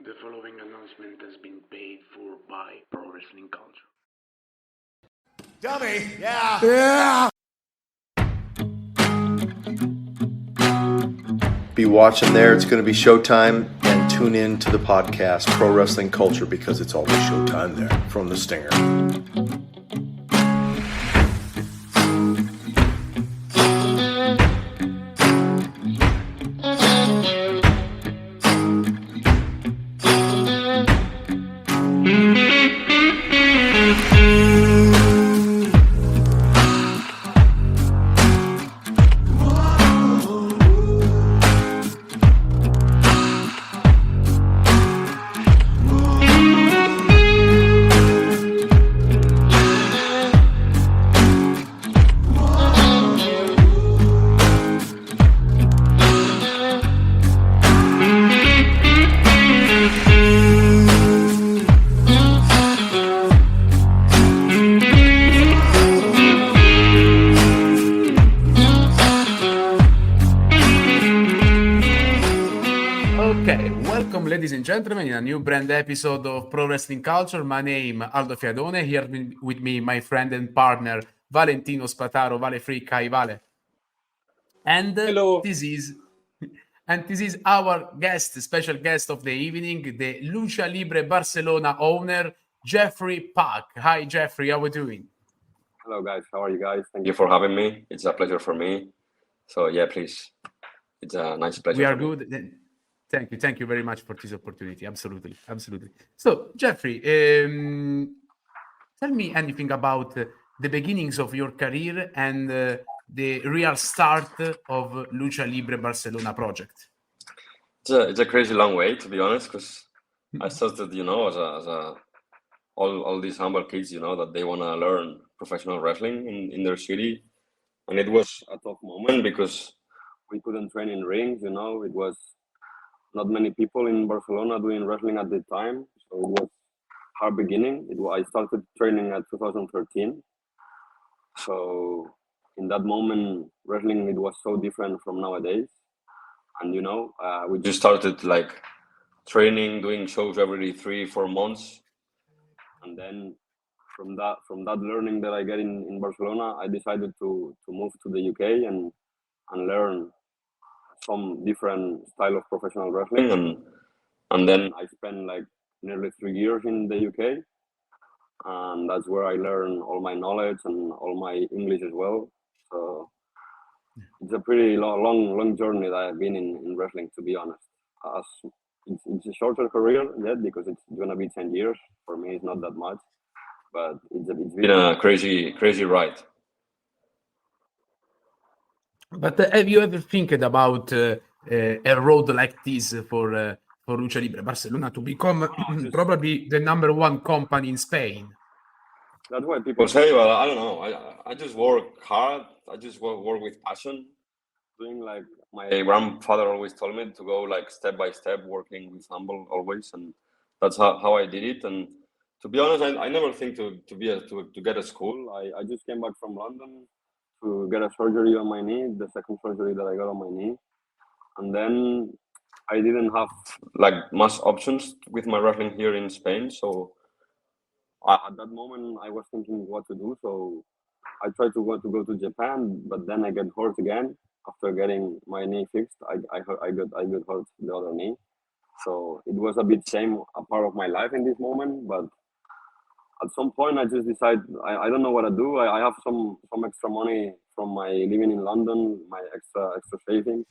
The following announcement has been paid for by Pro Wrestling Culture. Dummy, yeah. Be watching there. It's going to be showtime, and tune in to the podcast Pro Wrestling Culture because it's always showtime there from the Stinger. Ladies and gentlemen, in a new brand episode of Pro Wrestling Culture. My name Aldo Fiadone. Here with me, my friend and partner Valentino Spataro, ValeFrike. Hi, Vale. And hello. This is our special guest of the evening, the Lucha Libre Barcelona owner, Jeffrey Pac. Hi, Jeffrey. How are we doing? Hello, guys. How are you guys? Thank you for having me. It's a pleasure for me. So yeah, please. It's a nice pleasure. We are good. Thank you very much for this opportunity. Absolutely. So, Jeffrey, tell me anything about the beginnings of your career and the real start of Lucha Libre Barcelona project. It's a crazy long way, to be honest, because I started, as all these humble kids, that they want to learn professional wrestling in their city, and it was a tough moment because we couldn't train in rings. It was not many people in Barcelona doing wrestling at the time, so it was hard beginning. I started training at 2013, so in that moment, wrestling it was so different from nowadays, and we just started like training, doing shows every 3-4 months, and then from that learning that I get in Barcelona, I decided to move to the UK and learn some different style of professional wrestling, and then I spent like nearly 3 years in the UK, and that's where I learned all my knowledge and all my English as well. So it's a pretty long journey that I've been in wrestling, to be honest. It's a shorter career yet because it's gonna be 10 years. For me, it's not that much, but it's been a crazy ride. But have you ever think about a road like this for Lucha Libre Barcelona to become probably the number one company in Spain? That's why people say, well, I don't know. I just work hard. I just work with passion. Doing like my grandfather always told me to go like step by step, working with humble always, and that's how I did it. And to be honest, I never think to get a school. I just came back from London to get a surgery on my knee, the second surgery that I got on my knee. And then I didn't have like much options with my wrestling here in Spain. So at that moment I was thinking what to do. So I tried to go to Japan, but then I get hurt again. After getting my knee fixed, I got hurt the other knee. So it was a bit shame, a part of my life in this moment, but at some point, I just decided I don't know what to do. I have some extra money from my living in London, my extra savings,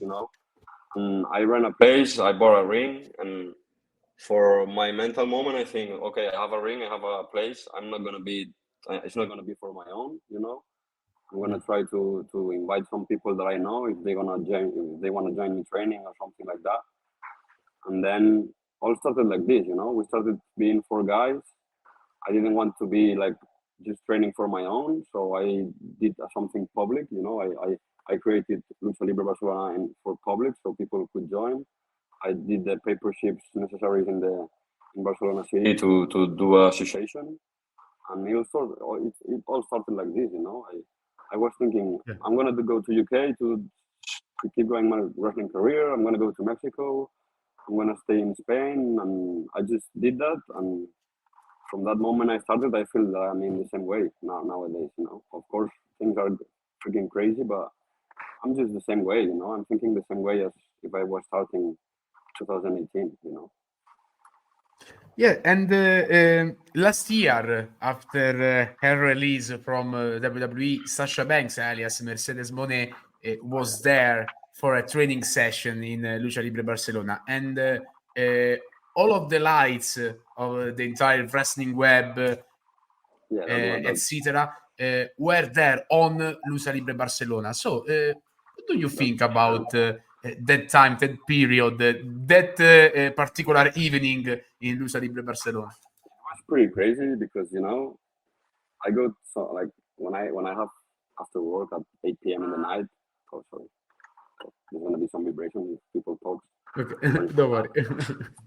And I ran a place. I bought a ring, and for my mental moment, I think, okay, I have a ring, I have a place. I'm not gonna be. It's not gonna be for my own, I'm gonna try to invite some people that I know if they want to join me training or something like that. And then all started like this, We started being 4 guys. I didn't want to be like just training for my own, so I did something public. I created Lucha Libre Barcelona for public, so people could join. I did the paperships necessary in Barcelona City to do a association, and it all started like this. I was thinking I'm gonna go to UK to keep going my wrestling career. I'm gonna go to Mexico, I'm gonna stay in Spain, and I just did that. And from that moment I started, I feel that I'm in the same way nowadays. Of course, things are freaking crazy, but I'm just the same way. I'm thinking the same way as if I was starting 2018. Yeah, and last year, after her release from WWE, Sasha Banks, alias Mercedes Moné, was there for a training session in Lucha Libre Barcelona, and all of the lights of the entire wrestling web, Yeah, that etc., were there on Lucha Libre Barcelona. So, what do you think about that time, that period, that particular evening in Lucha Libre Barcelona? was pretty crazy because I go like when I have after work at 8 p.m. in the night. Oh, sorry. There's gonna be some vibration if people talk. Okay, don't worry.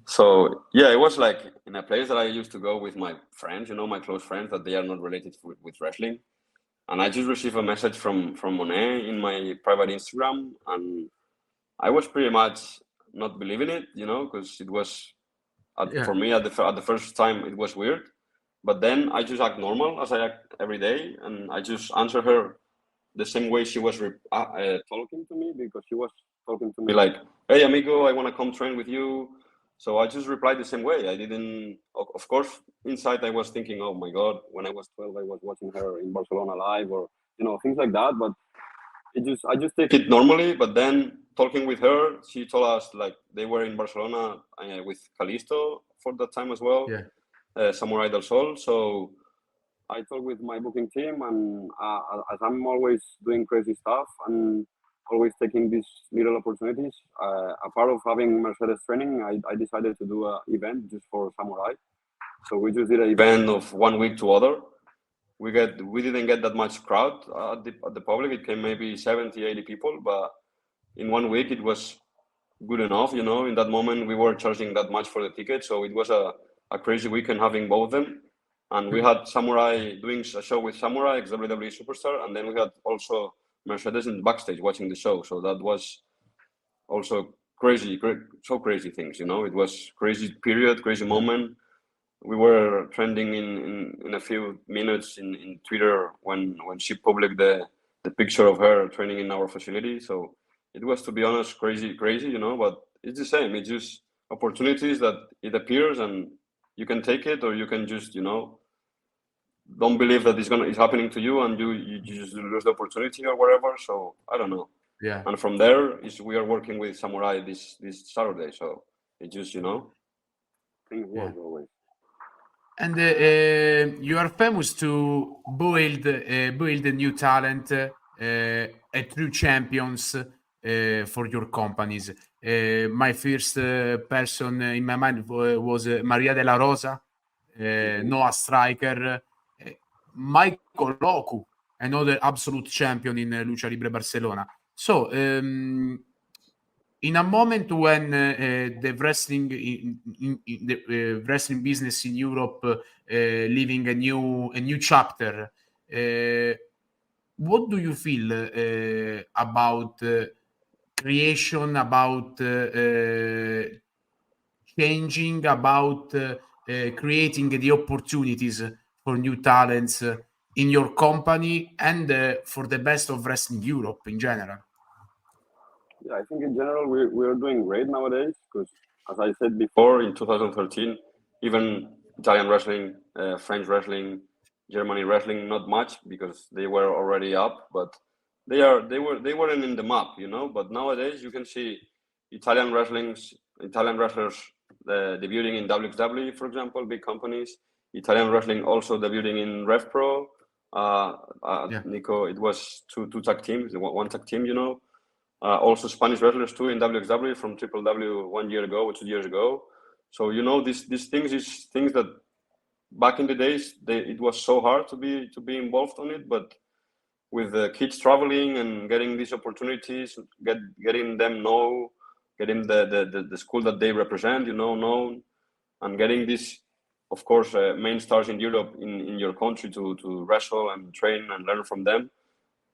So yeah, it was like in a place that I used to go with my friends, my close friends that they are not related with wrestling. And I just received a message from Monet in my private Instagram, and I was pretty much not believing it, because it was for me at the first time it was weird. But then I just act normal as I act every day, and I just answer her the same way she was talking to me, because she was talking to me like, "Hey, amigo, I want to come train with you." So I just replied the same way. I didn't, of course, inside I was thinking, "Oh my God, when I was 12, I was watching her in Barcelona live," or things like that. But I just take it normally. But then talking with her, she told us like they were in Barcelona with Calisto for that time as well. Yeah. Samurai del Sol. So I talk with my booking team, and as I'm always doing crazy stuff and always taking these little opportunities, a part of having Mercedes training, I decided to do an event just for Samurai. So we just did an event of 1 week to other. We didn't get that much crowd at the public. It came maybe 70, 80 people, but in 1 week it was good enough. In that moment we were charging that much for the ticket, so it was a crazy weekend having both of them. And we had Samurai doing a show with Samurai, ex-WWE superstar, and then we had also Mercedes in the backstage watching the show. So that was also crazy things. It was crazy period, crazy moment. We were trending in a few minutes in Twitter when she published the picture of her training in our facility. So it was, to be honest, crazy, but it's the same. It's just opportunities that it appears and you can take it, or you can just, don't believe that it's happening to you, and you just lose the opportunity or whatever. So I don't know. Yeah. And from there we are working with Samurai this Saturday. So it just, things work always. And you are famous to build a new talent, a true champions for your companies. My first person in my mind was Maria de la Rosa, Noah Striker, Michael Oku, another absolute champion in Lucha Libre Barcelona. So, in a moment when the wrestling the wrestling business in Europe living a new chapter, what do you feel about creation, about changing, about creating the opportunities for new talents in your company and for the best of wrestling Europe in general? Yeah, I think in general we're doing great nowadays, because as I said before, in 2013, even Italian wrestling, French wrestling, Germany wrestling, not much because they were already up, but they weren't in the map, But nowadays you can see Italian wrestlers debuting in WXW, for example, big companies. Italian wrestling also debuting in RevPro. Nico, it was two tag teams, one tag team, also Spanish wrestlers too in WXW from Triple W 1 year ago or 2 years ago. So these things is things that back in the days it was so hard to be involved on it, but with the kids traveling and getting these opportunities, getting them getting the school that they represent, known, and getting this, of course, main stars in Europe in your country to wrestle and train and learn from them.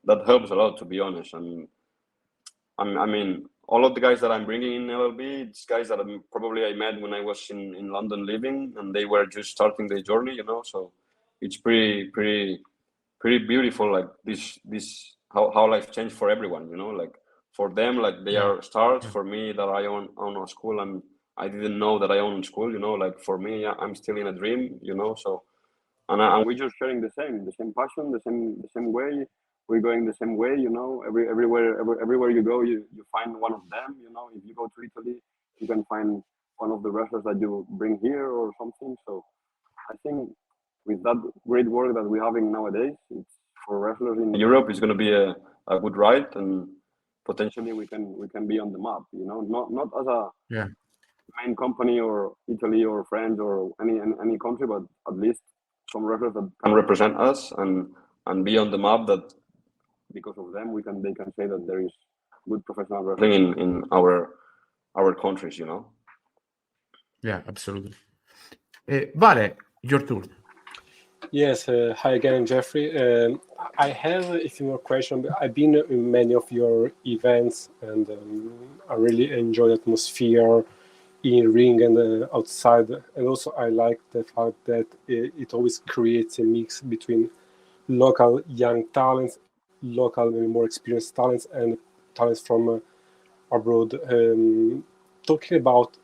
That helps a lot, to be honest. And I mean, all of the guys that I'm bringing in LLB, it's guys that I met when I was in London living, and they were just starting their journey, you know. So it's pretty beautiful, like this how life changed for everyone, you know. Like for them, like they are stars. For me, that I own a school, and I didn't know that I own a school, you know. Like for me, I'm still in a dream, you know. So and we're just sharing the same passion, the same way. We're going the same way, you know. Everywhere you go, you find one of them, you know. If you go to Italy, you can find one of the wrestlers that you bring here or something. So I think with that great work that we're having nowadays, it's for wrestlers in Europe, it's going to be a good ride, and potentially we can be on the map, you know. Not as a main company or Italy or France or any country, but at least some wrestlers that can represent us and be on the map, that because of them they can say that there is good professional wrestling in our countries, you know. Yeah, absolutely. Vale, your turn. Yes, hi again, Jeffrey. I have a few more questions. I've been in many of your events, and I really enjoy the atmosphere in ring and outside. And also, I like the fact that it always creates a mix between local young talents, local maybe more experienced talents, and talents from abroad. Talking about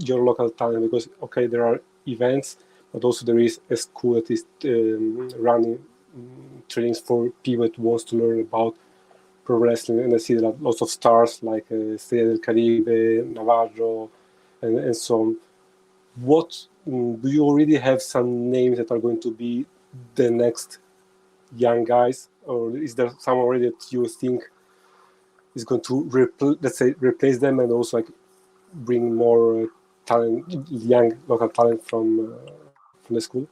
your local talent, because okay, there are events, but also there is a school that is running trainings for people that wants to learn about pro wrestling, and I see that lots of stars like Estrella del Caribe, Navarro, and so on. What do you already have some names that are going to be the next young guys, or is there some already that you think is going to replace them, and also like bring more talent, young local talent from the school?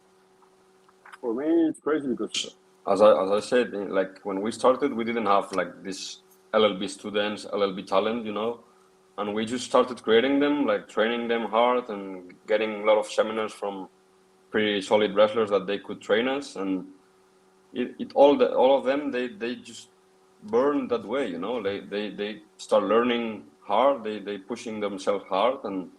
For me, it's crazy because, as I said, like when we started, we didn't have like this LLB students, LLB talent, you know, and we just started creating them, like training them hard and getting a lot of seminars from pretty solid wrestlers that they could train us, and all of them they just burn that way, you know. They start learning hard, they pushing themselves hard, and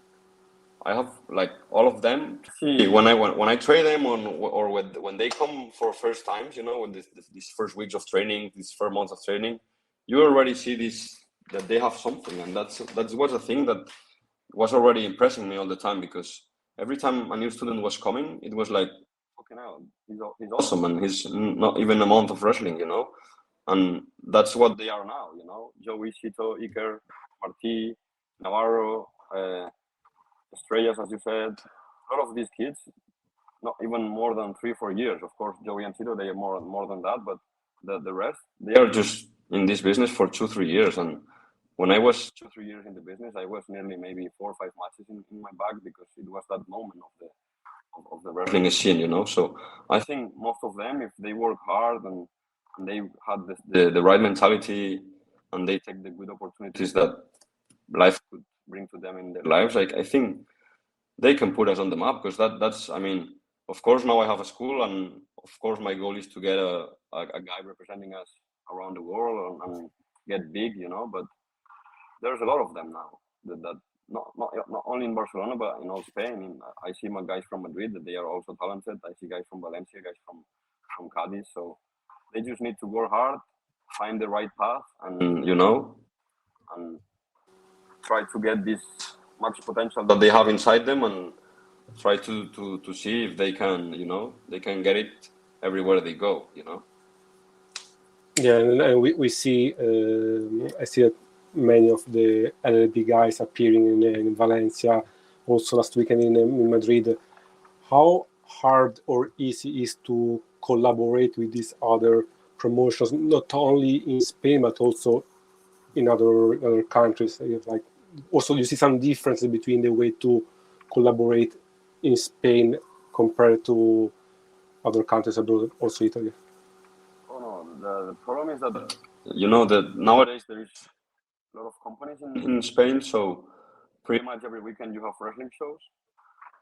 I have like all of them. See, when I train them or when they come for first times, you know, when these first weeks of training, these first months of training, you already see this, that they have something, and that was a thing that was already impressing me all the time, because every time a new student was coming, it was like, fucking hell, he's awesome, and he's not even a month of wrestling, you know, and that's what they are now, you know. Joey, Sito, Iker, Marti, Navarro. Estrellas, as you said, a lot of these kids, not even more than 3-4 years. Of course, Joey and Tito, they are more than that, but the rest, they are just in this business for 2-3 years. And when I was 2-3 years in the business, I was nearly maybe 4 or 5 matches in my bag, because it was that moment of the wrestling scene, you know. So I think most of them, if they work hard and they had the right mentality, and they take the good opportunities that life could bring to them in their lives, like I think they can put us on the map, because that's, I mean, of course now I have a school, and of course my goal is to get a guy representing us around the world and get big, you know. But there's a lot of them now that not only in Barcelona but in all Spain. I see my guys from Madrid that they are also talented. I see guys from Valencia, guys from Cadiz. So they just need to work hard, find the right path, and you know, and try to get this max potential that they have inside them, and try to see if they can, you know, they can get it everywhere they go, you know. Yeah, and we see, I see that many of the LLB guys appearing in Valencia, also last weekend in Madrid. How hard or easy is to collaborate with these other promotions, not only in Spain but also in other countries? Like, also you see some differences between the way to collaborate in Spain compared to other countries abroad, also Italy. Oh no, the problem is that, you know, that nowadays there is a lot of companies in Spain, so pretty much every weekend you have wrestling shows.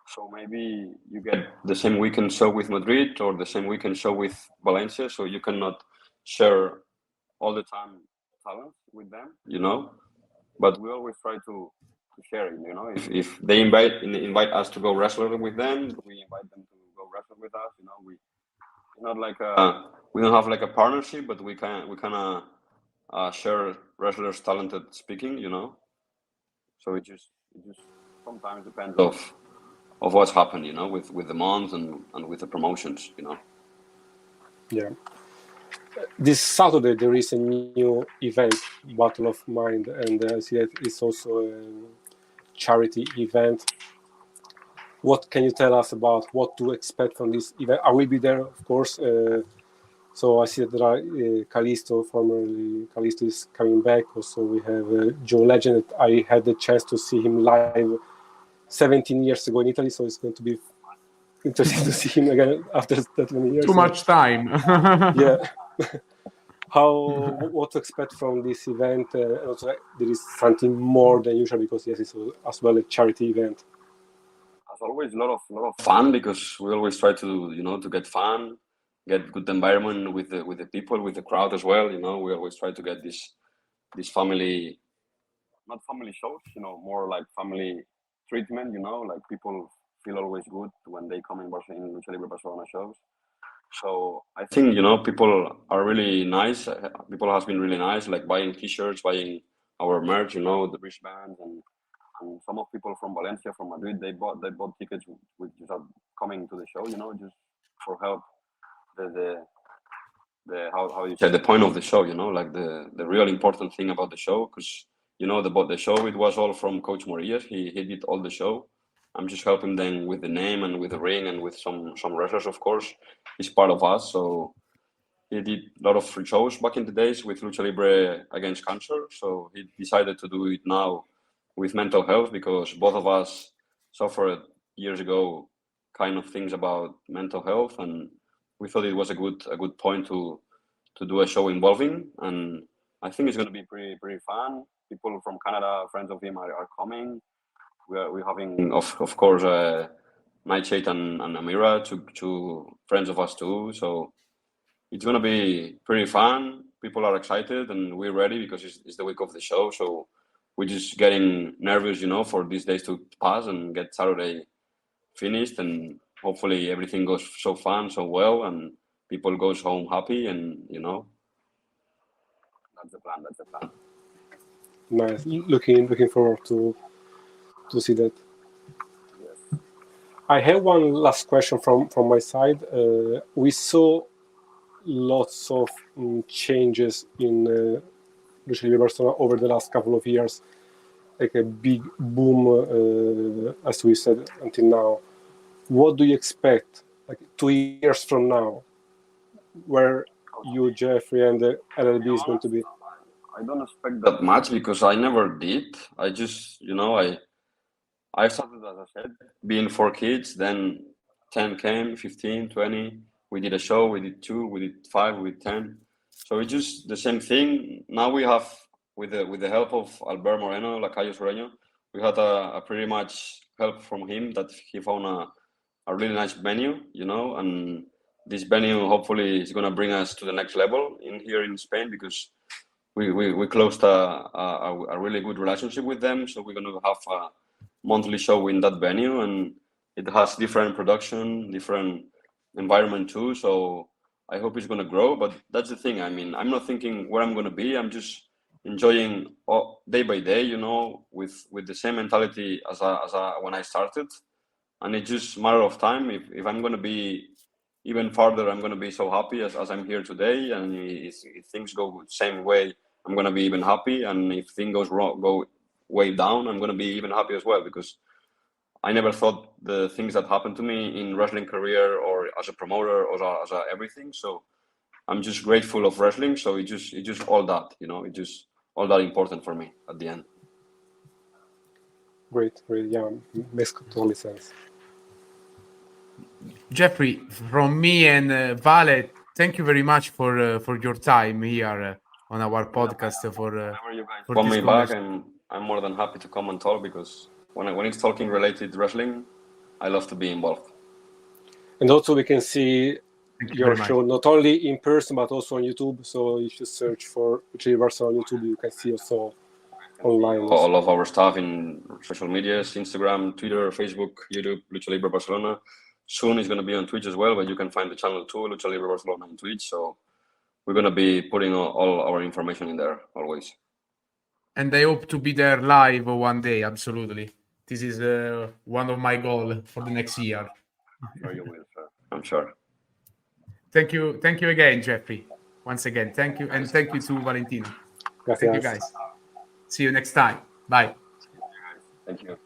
So maybe you get the same weekend show with Madrid or the same weekend show with Valencia, so you cannot share all the time talent with them, you know. but we always try to share it. If they invite us to go wrestle with them, we invite them to go wrestle with us. It's not like we don't have like a partnership, but we kind of share wrestlers' talented speaking. So it just sometimes depends of what's happened. With the months and with the promotions. Yeah. This Saturday there is a new event, Battle of Mind, and I see that it's also a charity event. What can you tell us about what to expect from this event? I will be there, of course. So I see that there are Callisto, formerly Callisto, is coming back. Also, we have Joe Legend. I had the chance to see him live 17 years ago in Italy, so it's going to be interesting to see him again after that many years. Too much time. Yeah. What to expect from this event? Also, there is something more than usual because yes, it's as well a charity event. As always, a lot of fun because we always try to to get fun, get good environment with the people, with the crowd as well. We always try to get this family, not family shows, more like family treatment. Like people feel always good when they come in Lucha Libre Barcelona shows. So I think people are really nice. People has been really nice, like buying T-shirts, buying our merch, the wristbands, and some of people from Valencia, from Madrid, they bought tickets with just coming to the show, just for help. The how you say the point of the show, like the real important thing about the show, because the show, it was all from Coach Morillas. He did all the show. I'm just helping them with the name and with the ring and with some wrestlers, of course. He's part of us, so he did a lot of free shows back in the days with Lucha Libre Against Cancer. So he decided to do it now with mental health because both of us suffered years ago kind of things about mental health, and we thought it was a good point to do a show involving, and I think it's going to be pretty fun. People from Canada, friends of him, are coming. We're having of course Nightshade and Amira, two friends of us too. So it's going to be pretty fun. People are excited and we're ready because it's the week of the show. So we're just getting nervous, for these days to pass and get Saturday finished, and hopefully everything goes so fun, so well, and people goes home happy, and that's the plan. Nice. Looking forward to see that. Yes. I have one last question from my side. We saw lots of changes in Lucha Libre Barcelona over the last couple of years, like a big boom, as we said until now. What do you expect, like 2 years from now, where you, Jeffrey, and the LLB is going to be? I don't expect that much because I never did. I just, I started, as I said, being 4 kids, then 10 came, 15, 20. We did a show, we did 2, we did 5, we did 10. So it's just the same thing. Now we have, with the help of Albert Moreno, Lacayo Sureño, we had a pretty much help from him that he found a really nice venue, and this venue hopefully is going to bring us to the next level here in Spain, because we closed a really good relationship with them. So we're going to have a monthly show in that venue, and it has different production, different environment too. So I hope it's going to grow. But that's the thing. I mean, I'm not thinking where I'm going to be. I'm just enjoying day by day, with the same mentality as when I started. And it's just a matter of time. If I'm going to be even farther, I'm going to be so happy as I'm here today. And if things go the same way, I'm going to be even happy. And if things goes wrong, go way down, I'm going to be even happy as well, because I never thought the things that happened to me in wrestling career or as a promoter or as everything. So I'm just grateful of wrestling. So it's just all that, it's just all that important for me at the end. Great. Yeah, makes totally sense. Jeffrey, from me and Vale, thank you very much for your time here on our podcast. Whenever you guys want me back, and I'm more than happy to come and talk, because when it's talking related wrestling, I love to be involved. And also we can see your show not only in person but also on YouTube. So if you search for Lucha Libre Barcelona on YouTube, you can see also online. All of our stuff in social medias, Instagram, Twitter, Facebook, YouTube, Lucha Libre Barcelona. Soon it's going to be on Twitch as well, but you can find the channel too, Lucha Libre Barcelona on Twitch. So we're going to be putting all our information in there always. And I hope to be there live one day, absolutely. This is one of my goals for the next year. You will, sir. I'm sure. Thank you again, Jeffrey. Once again, thank you, and thank you to Valentino. Gracias. Thank you, guys. See you next time. Bye. Thank you.